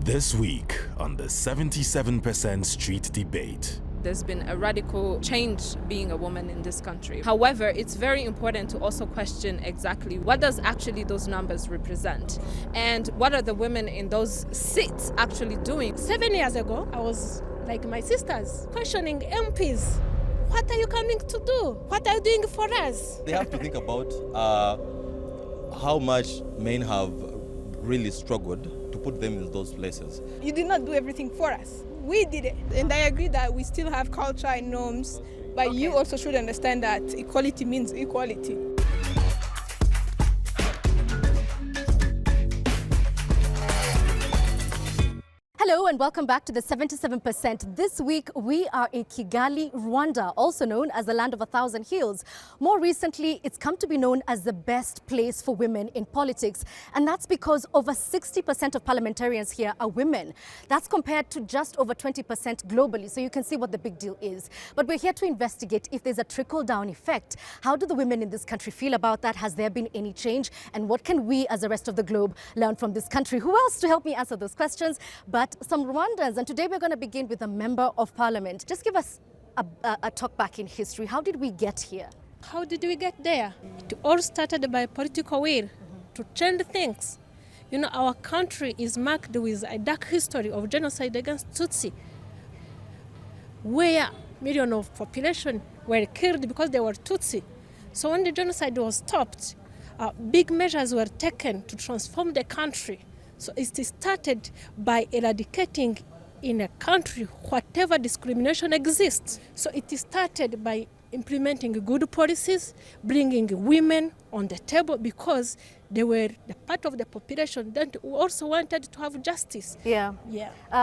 This week on the 77% Street Debate. There's been a radical change being a woman in this country. However, it's very important to also question exactly what does actually those numbers represent and what are the women in those seats actually doing. 7 years ago, I was like my sisters, questioning MPs. What are you coming to do? What are you doing for us? They have to think about how much men have really struggled to put them in those places. You did not do everything for us. We did it. And I agree that we still have culture and norms, but you also should understand that equality means equality. Hello and welcome back to the 77%. This week we are in Kigali, Rwanda, also known as the land of 1,000 hills. More recently, it's come to be known as the best place for women in politics. And that's because over 60% of parliamentarians here are women. That's compared to just over 20% globally. So you can see what the big deal is. But we're here to investigate if there's a trickle-down effect. How do the women in this country feel about that? Has there been any change? And what can we as the rest of the globe learn from this country? Who else to help me answer those questions? But some Rwandans, and today we're going to begin with a member of parliament. Just give us a talk back in history. How did we get here? How did we get there? It all started by political will to change things. You know, our country is marked with a dark history of genocide against Tutsi, where millions of population were killed because they were Tutsi. So when the genocide was stopped, big measures were taken to transform the country. So it started by eradicating in a country whatever discrimination exists. So it started by implementing good policies, bringing women on the table because they were the part of the population that also wanted to have justice. Yeah.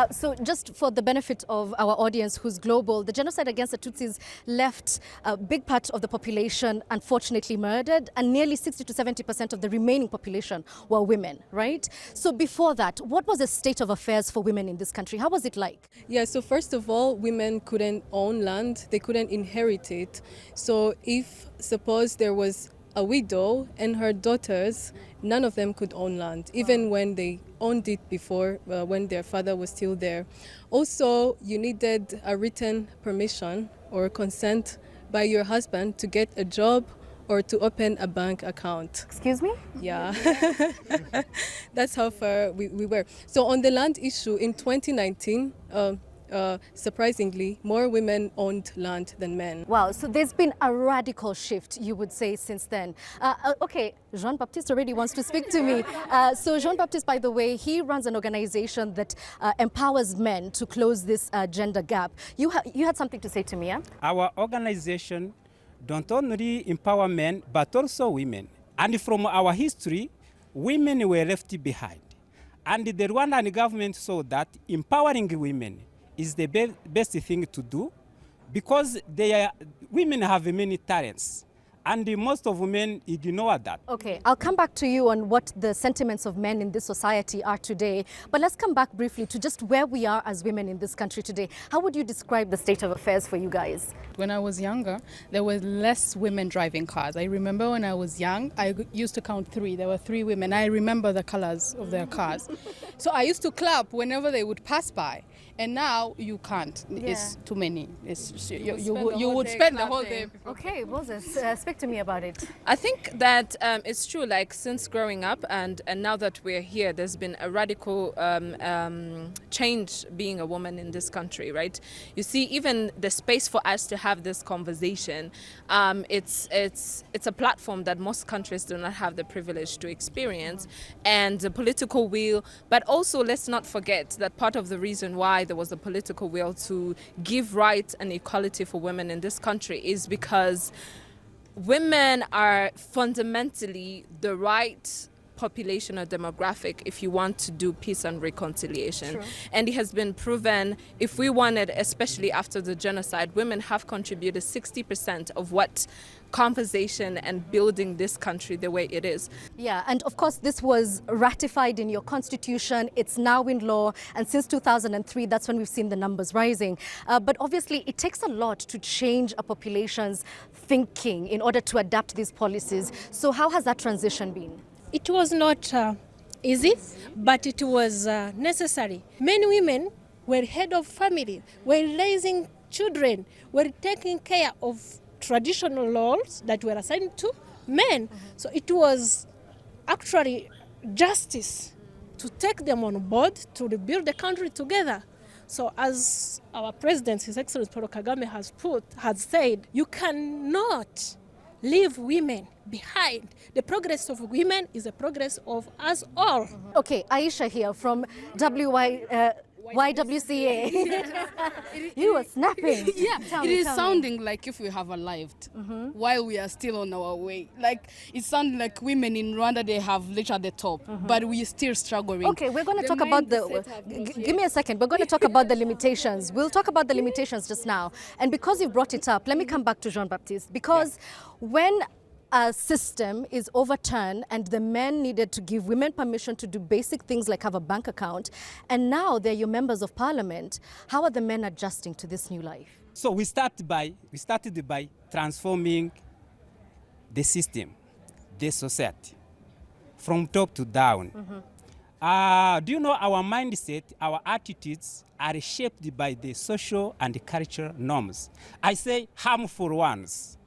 So just for the benefit of our audience who's global, the genocide against the Tutsis left a big part of the population unfortunately murdered, and nearly 60 to 70% of the remaining population were women, right? So before that, what was the state of affairs for women in this country? How was it like? Yeah, so first of all, women couldn't own land, they couldn't inherit it. So if suppose there was a widow and her daughters, none of them could own land, even when they owned it before, when their father was still there. Also, you needed a written permission or consent by your husband to get a job or to open a bank account. Excuse me? Yeah, that's how far we were. So on the land issue in 2019, surprisingly, more women owned land than men. Wow, so there's been a radical shift, you would say, since then. Okay, Jean-Baptiste already wants to speak to me. So Jean-Baptiste, by the way, he runs an organization that empowers men to close this gender gap. You had something to say to me, yeah? Our organization don't only empower men, but also women. And from our history, women were left behind. And the Rwandan government saw that empowering women is the best thing to do because women have many talents and most of women ignore that. Okay, I'll come back to you on what the sentiments of men in this society are today, but let's come back briefly to just where we are as women in this country today. How would you describe the state of affairs for you guys? When I was younger, there were less women driving cars. I remember when I was young, I used to count 3. There were 3 women. I remember the colors of their cars. So I used to clap whenever they would pass by. And now you can't. Yeah. It's too many. You would spend the whole day. Okay, Moses, speak to me about it. I think that it's true, like since growing up and now that we're here, there's been a radical change being a woman in this country, right? You see, even the space for us to have this conversation, it's a platform that most countries do not have the privilege to experience, and the political will, but also let's not forget that part of the reason why there was a political will to give rights and equality for women in this country is because women are fundamentally the right population or demographic if you want to do peace and reconciliation. True. And it has been proven, if we wanted, especially after the genocide, women have contributed 60% of what conversation and building this country the way it is. Yeah, and of course this was ratified in your constitution. It's now in law, and since 2003, that's when we've seen the numbers rising. But obviously it takes a lot to change a population's thinking in order to adapt these policies. So how has that transition been? It was not easy, but it was necessary. Many women were head of family, were raising children, were taking care of traditional roles that were assigned to men. So it was actually justice to take them on board to rebuild the country together. So as our president, His Excellency Paul Kagame has said, you cannot leave women behind. The progress of women is the progress of us all. Okay, Aisha here from YWCA. You were snapping. Yeah, Tell it me, is tell me. sounding like if we have arrived while we are still on our way. Like, it sounds like women in Rwanda, they have reached at the top, but we are still struggling. Okay, we're going to talk about give me a second. We're going to talk about the limitations. We'll talk about the limitations just now. And because you brought it up, let me come back to Jean-Baptiste. Because when a system is overturned and the men needed to give women permission to do basic things like have a bank account, and now they're your members of parliament, how are the men adjusting to this new life? So we started by transforming the system, the society, from top to down. Do you know our mindset, our attitudes are shaped by the social and cultural norms? I say harmful ones.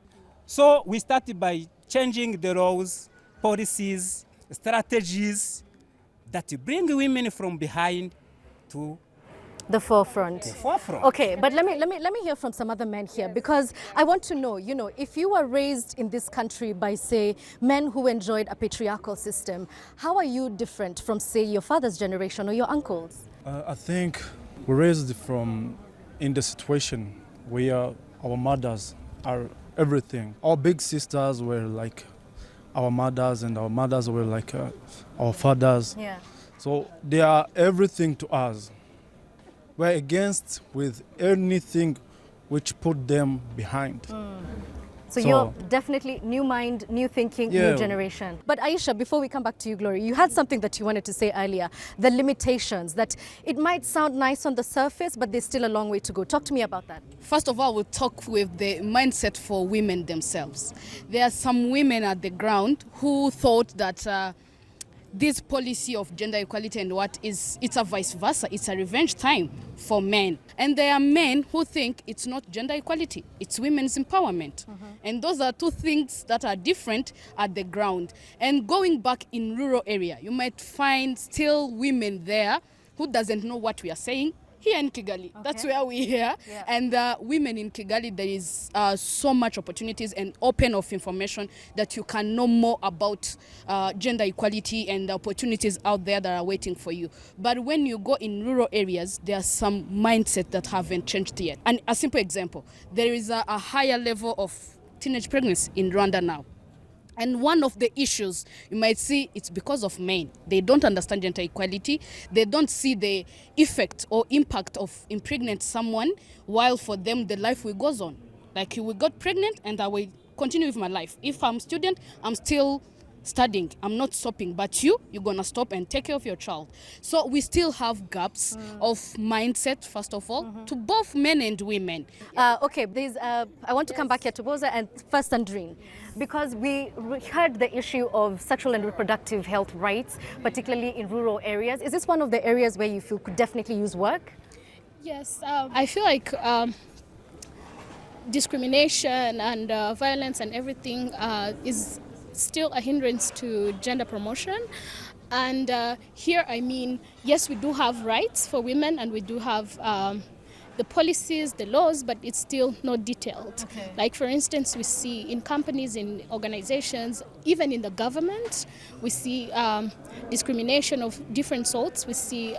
So we started by changing the laws, policies, strategies that bring women from behind to The forefront. the forefront. Okay, but let me hear from some other men here, because I want to know, if you were raised in this country by, say, men who enjoyed a patriarchal system, how are you different from, say, your father's generation or your uncles? I think we're raised in the situation where our mothers are everything. Our big sisters were like our mothers, and our mothers were like our fathers. Yeah. So they are everything to us. We're against with anything which put them behind. So you're definitely new mind, new thinking, new generation. But Aisha, before we come back to you, Glory, you had something that you wanted to say earlier, the limitations, that it might sound nice on the surface, but there's still a long way to go. Talk to me about that. First of all, we'll talk with the mindset for women themselves. There are some women at the ground who thought that this policy of gender equality and it's a vice versa. It's a revenge time for men. And there are men who think it's not gender equality, it's women's empowerment. And those are two things that are different at the ground. And going back in rural area, you might find still women there who doesn't know what we are saying. Here in Kigali, that's where we're here. Yeah. And women in Kigali, there is so much opportunities and open of information that you can know more about gender equality and the opportunities out there that are waiting for you. But when you go in rural areas, there are some mindset that haven't changed yet. And a simple example, there is a higher level of teenage pregnancy in Rwanda now. And one of the issues you might see, it's because of men. They don't understand gender equality. They don't see the effect or impact of impregnate someone, while for them the life will goes on. Like, we got pregnant and I will continue with my life. If I'm a student, I'm still studying. I'm not stopping. But you're going to stop and take care of your child. So we still have gaps of mindset, first of all, to both men and women. Okay, I want to come back here to Boza and first Sandrine, because we heard the issue of sexual and reproductive health rights, particularly in rural areas. Is this one of the areas where you feel could definitely use work? Yes, I feel like discrimination and violence and everything is still a hindrance to gender promotion. And here, I mean, yes, we do have rights for women and we do have the policies, the laws, but it's still not detailed. Okay. Like, for instance, we see in companies, in organizations, even in the government, we see discrimination of different sorts. We see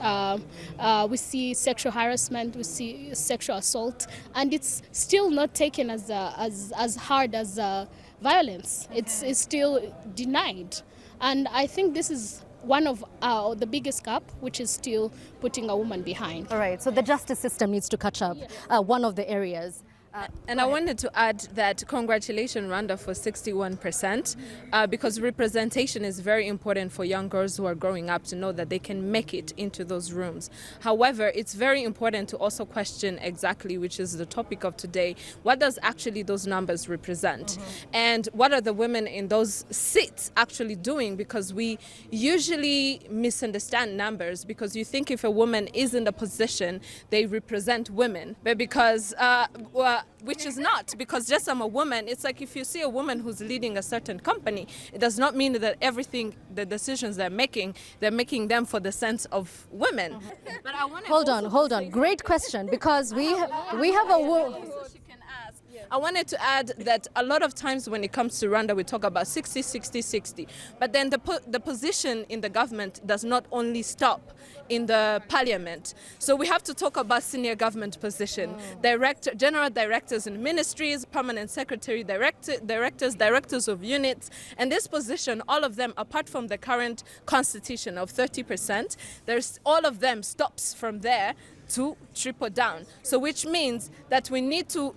sexual harassment, we see sexual assault, and it's still not taken as hard as violence. Okay. It's still denied. And I think this is one of the biggest gap, which is still putting a woman behind. All right, so the justice system needs to catch up, one of the areas. And I wanted to add that congratulations, Rwanda, for 61%, because representation is very important for young girls who are growing up to know that they can make it into those rooms. However, it's very important to also question exactly, which is the topic of today, what does actually those numbers represent? And what are the women in those seats actually doing? Because we usually misunderstand numbers, because you think if a woman is in a position, they represent women, but because which is not, because just I'm a woman. It's like if you see a woman who's leading a certain company, it does not mean that everything, the decisions they're making them for the sense of women. But I want Hold on. Great question, because we have a woman. I wanted to add that a lot of times when it comes to Rwanda, we talk about 60, 60, 60. But then the position in the government does not only stop in the parliament. So we have to talk about senior government position, general directors in ministries, permanent secretary, directors of units. And this position, all of them, apart from the current constitution of 30%, all of them stops from there to triple down. So which means that we need to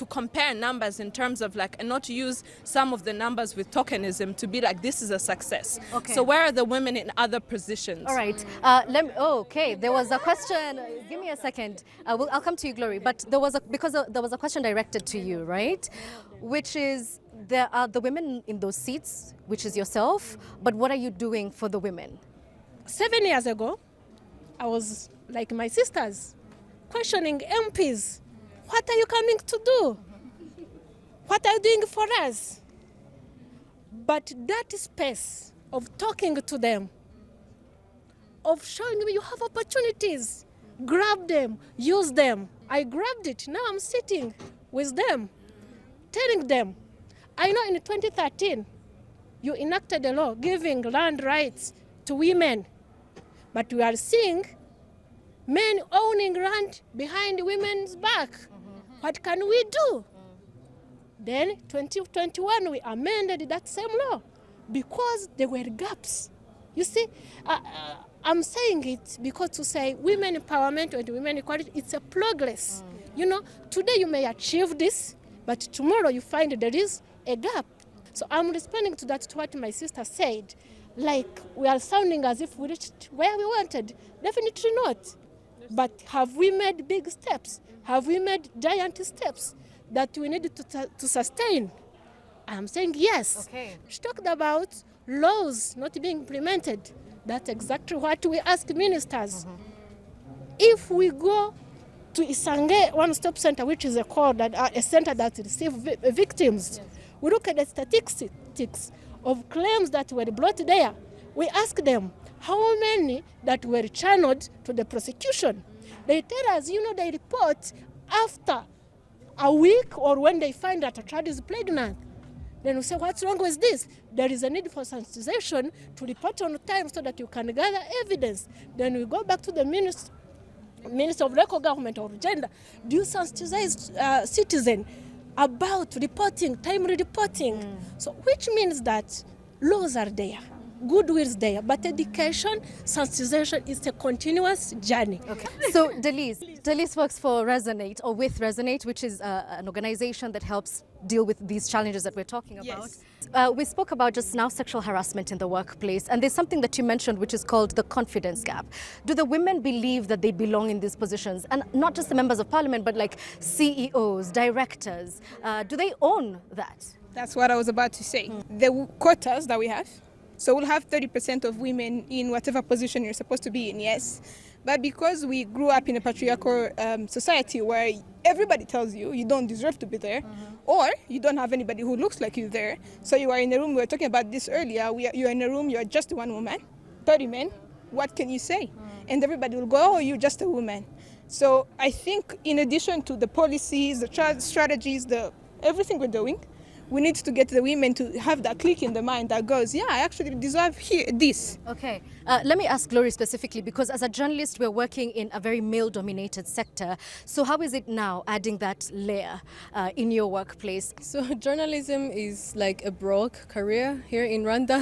compare numbers in terms of and not use some of the numbers with tokenism to be like, this is a success. Okay. So where are the women in other positions? All right. Okay. There was a question. Give me a second. I'll come to you, Glory. But there was a question directed to you, right? Which is, there are the women in those seats, which is yourself. But what are you doing for the women? 7 years ago, I was like my sisters, questioning MPs. What are you coming to do? What are you doing for us? But that space of talking to them, of showing them you have opportunities, grab them, use them. I grabbed it. Now I'm sitting with them, telling them, I know in 2013, you enacted a law giving land rights to women, but we are seeing men owning land behind women's back. What can we do? Then 2021, we amended that same law because there were gaps. You see, I'm saying it because to say women empowerment and women equality, it's a progress. You know, today you may achieve this, but tomorrow you find there is a gap. So I'm responding to that, to what my sister said. Like, we are sounding as if we reached where we wanted. Definitely not. But have we made big steps? Have we made giant steps that we needed to sustain? I'm saying yes. Okay. She talked about laws not being implemented. That's exactly what we ask ministers. If we go to Isange One-Stop Center, which is a center that receives victims, we look at the statistics of claims that were brought there. We ask them, how many that were channeled to the prosecution? They tell us, they report after a week or when they find that a child is pregnant. Then we say, what's wrong with this? There is a need for sensitization to report on time so that you can gather evidence. Then we go back to the Minister of Local Government or Gender. Do you sensitize citizens about reporting, timely reporting? So which means that laws are there. Goodwill is there, but education, sensitization is a continuous journey. Okay. So Delise works for Resonate, or with Resonate, which is an organization that helps deal with these challenges that we're talking about. Yes. We spoke about just now sexual harassment in the workplace, and there's something that you mentioned which is called the confidence gap. Do the women believe that they belong in these positions? And not just the members of parliament, but like CEOs, directors. Do they own that? That's what I was about to say. The quotas that we have, so we'll have 30% of women in whatever position you're supposed to be in, yes. But because we grew up in a patriarchal society where everybody tells you you don't deserve to be there, or you don't have anybody who looks like you there. So you are in a room, we were talking about this earlier, you're in a room, you're just one woman, 30 men, what can you say? And everybody will go, oh, you're just a woman. So I think in addition to the policies, the child strategies, everything we're doing, we need to get the women to have that click in the mind that goes, yeah, I actually deserve this. Okay. Let me ask Glory specifically, because as a journalist, we're working in a very male-dominated sector. So how is it now adding that layer in your workplace? So journalism is like a broke career here in Rwanda.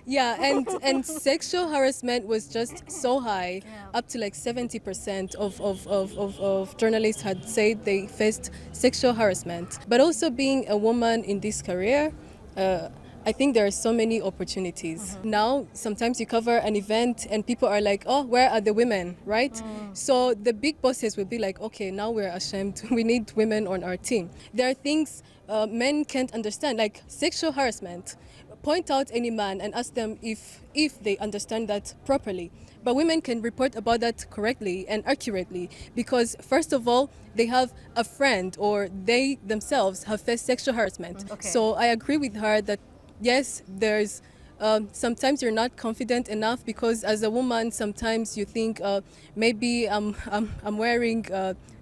Yeah, and sexual harassment was just so high, up to like 70% of journalists had said they faced sexual harassment. But also being a woman in this career, I think there are so many opportunities. Now, sometimes you cover an event and people are like, oh, where are the women, right? So the big bosses will be like, okay, now we're ashamed. We need women on our team. There are things men can't understand, like sexual harassment. Point out any man and ask them if they understand that properly. But women can report about that correctly and accurately because, first of all, they have a friend or they themselves have faced sexual harassment. Okay. So I agree with her that yes, there's sometimes you're not confident enough because as a woman, sometimes you think maybe I'm wearing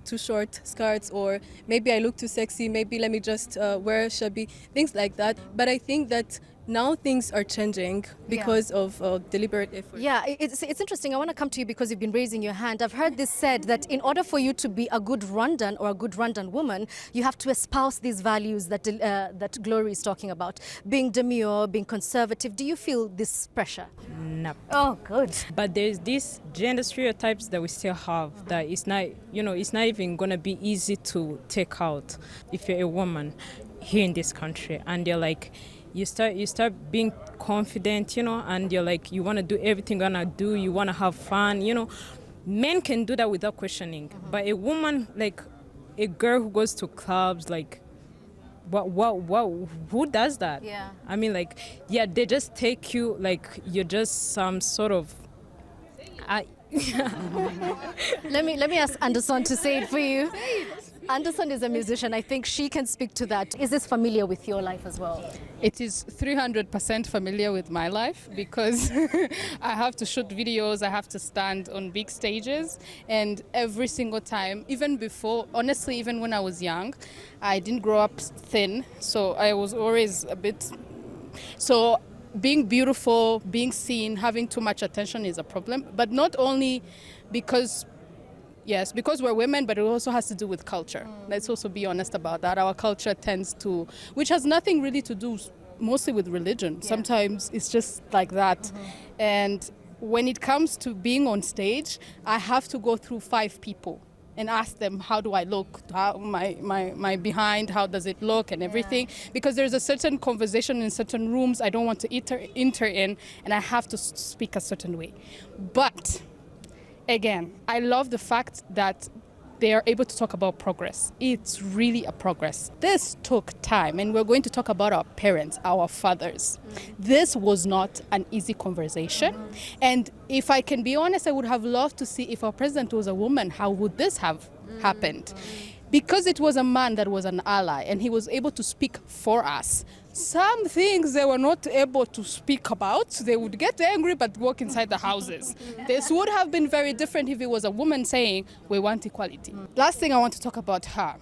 too short skirts or maybe I look too sexy, maybe let me just wear shabby, things like that. But I think that now things are changing because of deliberate effort. Yeah, it's interesting. I want to come to you because you've been raising your hand. I've heard this said that in order for you to be a good Rwandan or a good Rwandan woman, you have to espouse these values that that Glory is talking about, being demure, being conservative. Do you feel this pressure? No. Oh, good. But there's these gender stereotypes that we still have that it's not, it's not even going to be easy to take out if you're a woman here in this country. And they're like, you start being confident, and you're like, you want to do everything you're going to do, you want to have fun, Men can do that without questioning. But a woman, like a girl who goes to clubs, like, what, who does that? Yeah. I mean, like, yeah, they just take you like you're just some sort of... Let me ask Anderson to say it for you. Anderson is a musician. I think she can speak to that. Is this familiar with your life as well? It is 300% familiar with my life because I have to shoot videos, I have to stand on big stages, and every single time, even before, honestly, even when I was young, I didn't grow up thin, so I was always a bit... So being beautiful, being seen, having too much attention is a problem, but not only because... Yes, because we're women, but it also has to do with culture. Let's also be honest about that. Our culture tends to, which has nothing really to do mostly with religion. Yeah. Sometimes it's just like that. And when it comes to being on stage, I have to go through 5 people and ask them, how do I look? How my behind, how does it look and everything? Because there's a certain conversation in certain rooms I don't want to enter in, and I have to speak a certain way. But again, I love the fact that they are able to talk about progress. It's really a progress. This took time, and we're going to talk about our parents, our fathers. This was not an easy conversation. And if I can be honest, I would have loved to see if our president was a woman, how would this have happened? Because it was a man that was an ally, and he was able to speak for us. Some things they were not able to speak about. They would get angry but walk inside the houses. This would have been very different if it was a woman saying, we want equality. Last thing I want to talk about her.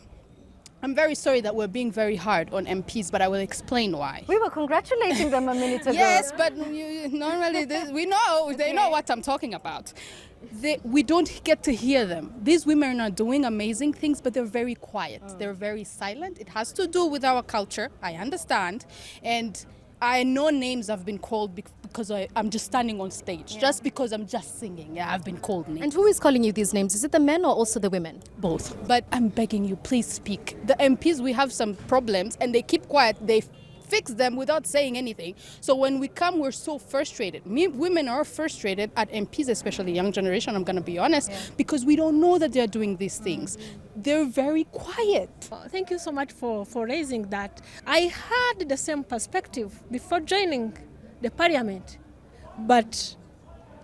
I'm very sorry that we're being very hard on MPs, but I will explain why. We were congratulating them a minute ago. Yes, but normally we know, they know what I'm talking about. We don't get to hear them. These women are doing amazing things, but they're very quiet. They're very silent. It has to do with our culture, I understand. And I know names have been called because I'm just standing on stage, just because I'm just singing. Yeah, I've been called names. And who is calling you these names? Is it the men or also the women? Both. But I'm begging you, please speak. The MPs, we have some problems and they keep quiet. They fix them without saying anything. So when we come, we're so frustrated. Women are frustrated at MPs, especially young generation, I'm going to be honest, because we don't know that they're doing these things. They're very quiet. Thank you so much for raising that. I had the same perspective before joining the parliament. But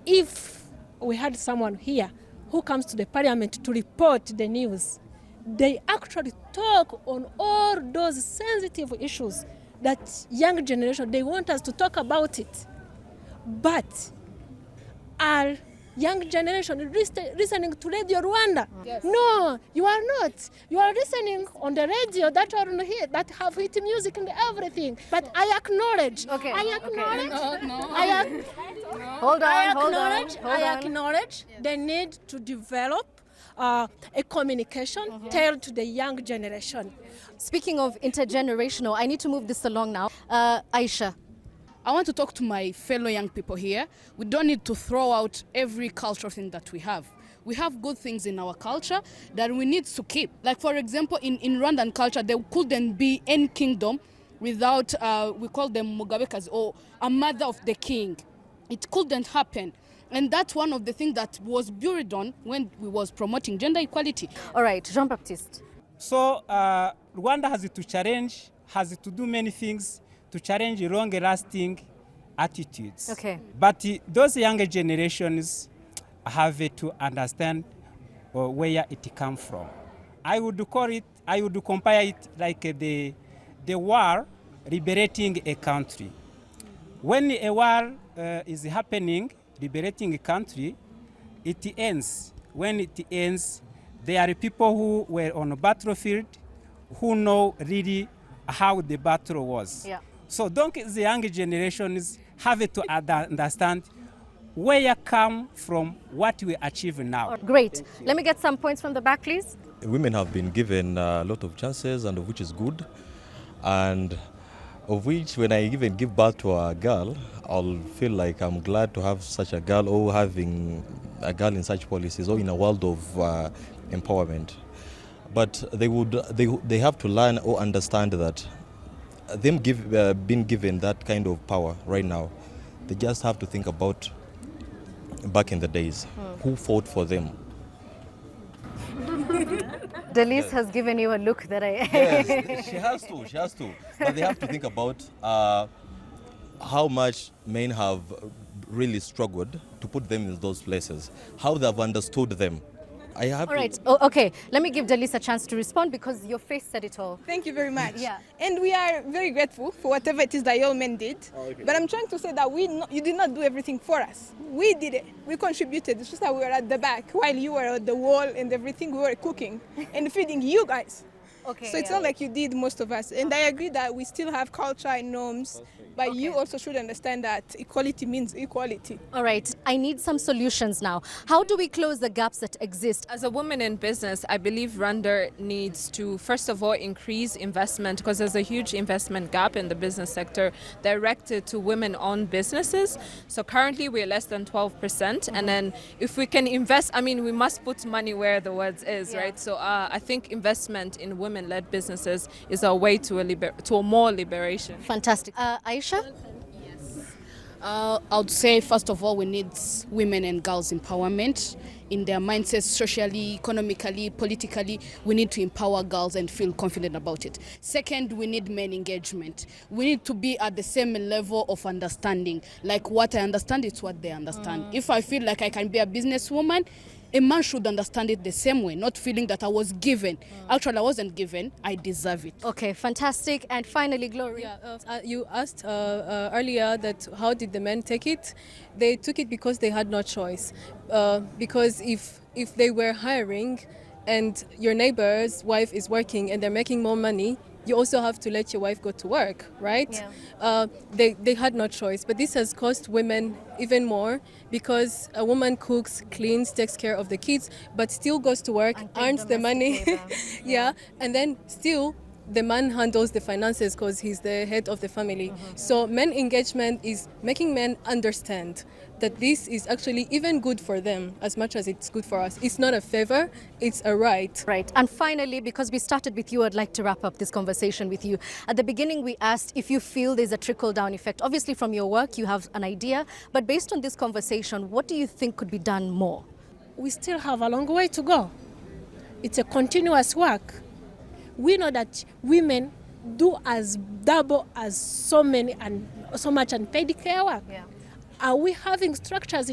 if we had someone here who comes to the parliament to report the news, they actually talk on all those sensitive issues that young generation, they want us to talk about it. But our young generation listening to Radio Rwanda. Yes. No, you are not. You are listening on the radio that are on here, that have hit music and everything. But I acknowledge. Okay. I acknowledge. Hold on. I acknowledge the need to develop a communication tailored to the young generation. Speaking of intergenerational, I need to move this along now. Aisha. I want to talk to my fellow young people here. We don't need to throw out every cultural thing that we have. We have good things in our culture that we need to keep. Like, for example, in Rwandan culture, there couldn't be any kingdom without, we call them Mugabekas, or a mother of the king. It couldn't happen. And that's one of the things that was buried on when we was promoting gender equality. All right, Jean-Baptiste. So Rwanda has to challenge, has to do many things to challenge long-lasting attitudes. Okay. But those younger generations have to understand where it comes from. I would compare it like the war liberating a country. When a war is happening, liberating a country, it ends. When it ends, there are people who were on a battlefield who know really how the battle was. Yeah. So donc the younger generations have to understand where you come from, what we achieve now. Great. Let me get some points from the back, please. Women have been given a lot of chances, and of which is good, and of which when I even give birth to a girl, I'll feel like I'm glad to have such a girl, or having a girl in such policies, or in a world of empowerment. But they have to learn or understand that them being given that kind of power right now, they just have to think about back in the days, who fought for them. Delise has given you a look that I... Yes, she has to. But they have to think about how much men have really struggled to put them in those places, how they have understood them. All right. Oh, okay. Let me give Delise a chance to respond because your face said it all. Thank you very much. Yeah. And we are very grateful for whatever it is that your men did. Oh, okay. But I'm trying to say that you did not do everything for us. We did it. We contributed. It's just that we were at the back while you were at the wall and everything. We were cooking and feeding you guys. Okay. So it's not like you did most of us. And I agree that we still have culture and norms. But you also should understand that equality means equality. All right. I need some solutions now. How do we close the gaps that exist? As a woman in business, I believe Rwanda needs to, first of all, increase investment because there's a huge investment gap in the business sector directed to women-owned businesses. So currently we're less than 12%. And then if we can invest, I mean, we must put money where the words is, right? So I think investment in women-led businesses is our way to a more liberation. Fantastic. Aisha? Yes. I would say, first of all, we need women and girls empowerment in their mindsets, socially, economically, politically. We need to empower girls and feel confident about it. Second, we need men engagement. We need to be at the same level of understanding. Like what I understand is what they understand. If I feel like I can be a businesswoman, a man should understand it the same way, not feeling that I was given. Actually, I wasn't given. I deserve it. Okay, fantastic. And finally, Gloria. Yeah, you asked earlier that how did the men take it? They took it because they had no choice. Because if they were hiring and your neighbor's wife is working and they're making more money, you also have to let your wife go to work, right? Yeah. They had no choice. But this has cost women even more because a woman cooks, cleans, takes care of the kids, but still goes to work, earns the money. Yeah. And then still the man handles the finances because he's the head of the family. So men engagement is making men understand that this is actually even good for them as much as it's good for us. It's not a favor, it's a right. Right. And finally, because we started with you, I'd like to wrap up this conversation with you. At the beginning, we asked if you feel there's a trickle-down effect. Obviously, from your work, you have an idea. But based on this conversation, what do you think could be done more? We still have a long way to go. It's a continuous work. We know that women do as double as so much unpaid care work. Yeah. Are we having structures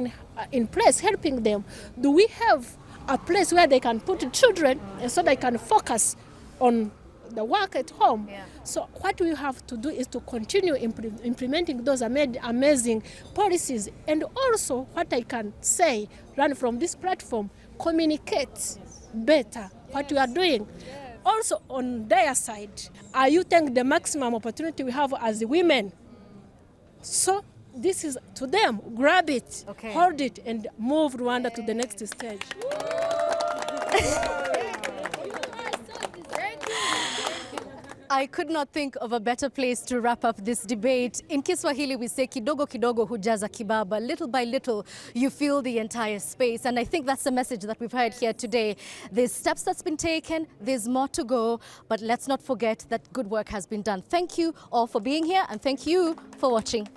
in place helping them? Do we have a place where they can put children so they can focus on the work at home. So what we have to do is to continue implementing those amazing policies. And also, what I can say, run from this platform, communicate better what we are doing. Also, on their side, are you taking the maximum opportunity we have as women? So this is to them, grab it, hold it, and move Rwanda to the next stage. I could not think of a better place to wrap up this debate. In Kiswahili, we say kidogo kidogo hujaza kibaba. Little by little, you fill the entire space. And I think that's the message that we've heard here today. There's steps that's been taken, there's more to go, but let's not forget that good work has been done. Thank you all for being here, and thank you for watching.